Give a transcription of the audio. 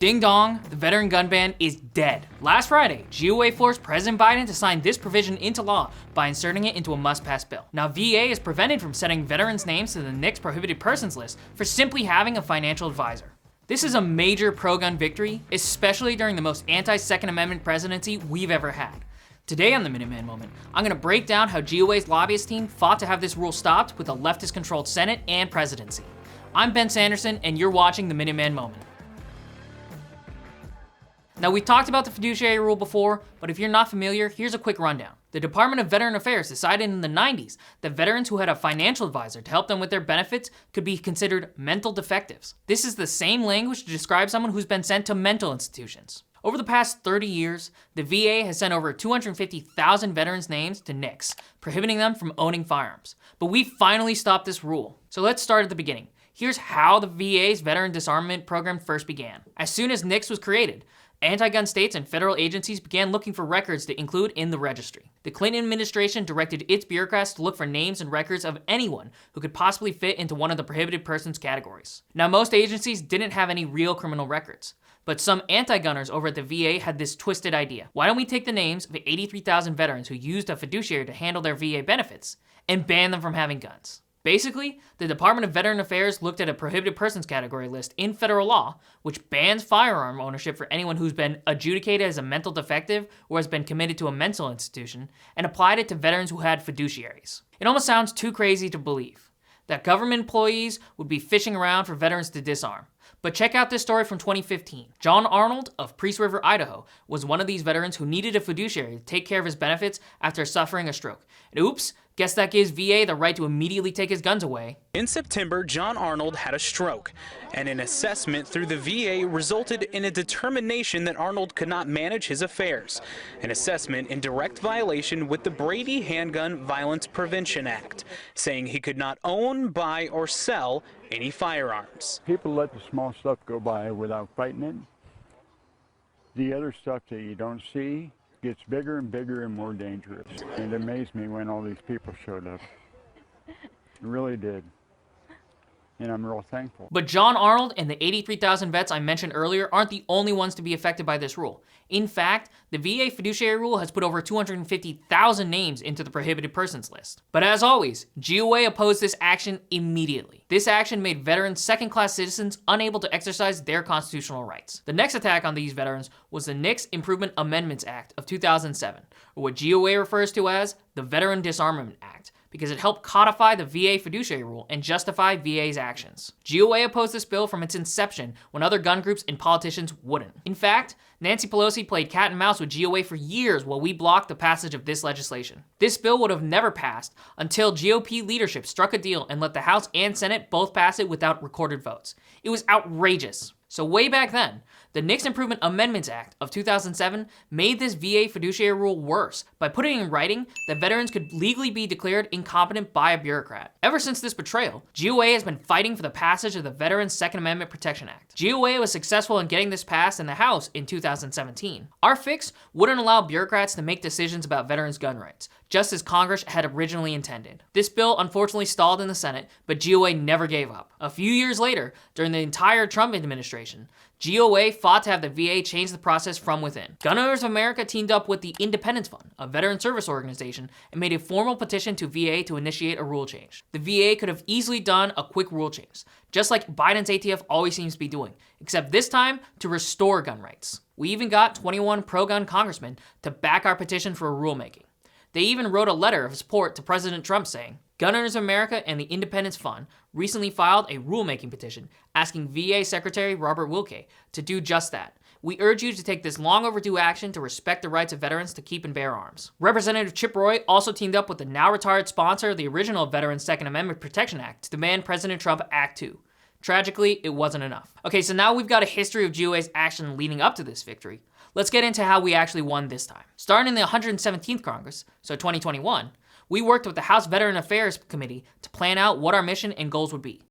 Ding dong, the veteran gun ban is dead. Last Friday, GOA forced President Biden to sign this provision into law by inserting it into a must-pass bill. Now, VA is prevented from setting veterans' names to the NICS prohibited persons list for simply having a financial advisor. This is a major pro-gun victory, especially during the most anti-Second Amendment presidency we've ever had. Today on the Minuteman Moment, I'm going to break down how GOA's lobbyist team fought to have this rule stopped with a leftist-controlled Senate and presidency. I'm Ben Sanderson, and you're watching the Minuteman Moment. Now, we've talked about the fiduciary rule before, but if you're not familiar, here's a quick rundown. The Department of Veteran Affairs decided in the 90s that veterans who had a financial advisor to help them with their benefits could be considered mental defectives. This is the same language to describe someone who's been sent to mental institutions. Over the past 30 years, the VA has sent over 250,000 veterans' names to NICS, prohibiting them from owning firearms. But we finally stopped this rule. So let's start at the beginning. Here's how the VA's veteran disarmament program first began. As soon as NICS was created, anti-gun states and federal agencies began looking for records to include in the registry. The Clinton administration directed its bureaucrats to look for names and records of anyone who could possibly fit into one of the prohibited persons categories. Now, most agencies didn't have any real criminal records, but some anti-gunners over at the VA had this twisted idea. Why don't we take the names of 83,000 veterans who used a fiduciary to handle their VA benefits and ban them from having guns? Basically, the Department of Veteran Affairs looked at a prohibited persons category list in federal law, which bans firearm ownership for anyone who's been adjudicated as a mental defective or has been committed to a mental institution, and applied it to veterans who had fiduciaries. It almost sounds too crazy to believe that government employees would be fishing around for veterans to disarm. But check out this story from 2015. John Arnold of Priest River, Idaho, was one of these veterans who needed a fiduciary to take care of his benefits after suffering a stroke. And oops, guess that gives VA the right to immediately take his guns away. In September, John Arnold had a stroke, and an assessment through the VA resulted in a determination that Arnold could not manage his affairs, an assessment in direct violation with the Brady Handgun Violence Prevention Act, saying he could not own, buy, or sell any firearms. People let the small stuff go by without fighting it. The other stuff that you don't see gets bigger and bigger and more dangerous. And it amazed me when all these people showed up. It really did. And I'm real thankful. But John Arnold and the 83,000 vets I mentioned earlier aren't the only ones to be affected by this rule. In fact, the VA fiduciary rule has put over 250,000 names into the prohibited persons list. But as always, GOA opposed this action immediately. This action made veterans second-class citizens unable to exercise their constitutional rights. The next attack on these veterans was the NICS Improvement Amendments Act of 2007, or what GOA refers to as the Veteran Disarmament Act, because it helped codify the VA fiduciary rule and justify VA's actions. GOA opposed this bill from its inception when other gun groups and politicians wouldn't. In fact, Nancy Pelosi played cat and mouse with GOA for years while we blocked the passage of this legislation. This bill would have never passed until GOP leadership struck a deal and let the House and Senate both pass it without recorded votes. It was outrageous. So way back then, the NICS Improvement Amendments Act of 2007 made this VA fiduciary rule worse by putting in writing that veterans could legally be declared incompetent by a bureaucrat. Ever since this betrayal, GOA has been fighting for the passage of the Veterans Second Amendment Protection Act. GOA was successful in getting this passed in the House in 2017. Our fix wouldn't allow bureaucrats to make decisions about veterans' gun rights, just as Congress had originally intended. This bill unfortunately stalled in the Senate, but GOA never gave up. A few years later, during the entire Trump administration, GOA fought to have the VA change the process from within. Gun Owners of America teamed up with the Independence Fund, a veteran service organization, and made a formal petition to VA to initiate a rule change. The VA could have easily done a quick rule change, just like Biden's ATF always seems to be doing, except this time to restore gun rights. We even got 21 pro-gun congressmen to back our petition for a rulemaking. They even wrote a letter of support to President Trump saying, Gun Owners of America and the Independence Fund recently filed a rulemaking petition asking VA Secretary Robert Wilkie to do just that. We urge you to take this long overdue action to respect the rights of veterans to keep and bear arms. Representative Chip Roy also teamed up with the now retired sponsor of the original Veterans Second Amendment Protection Act to demand President Trump act too. Tragically, it wasn't enough. Okay, so now we've got a history of GOA's action leading up to this victory. Let's get into how we actually won this time. Starting in the 117th Congress, so 2021, we worked with the House Veteran Affairs Committee to plan out what our mission and goals would be.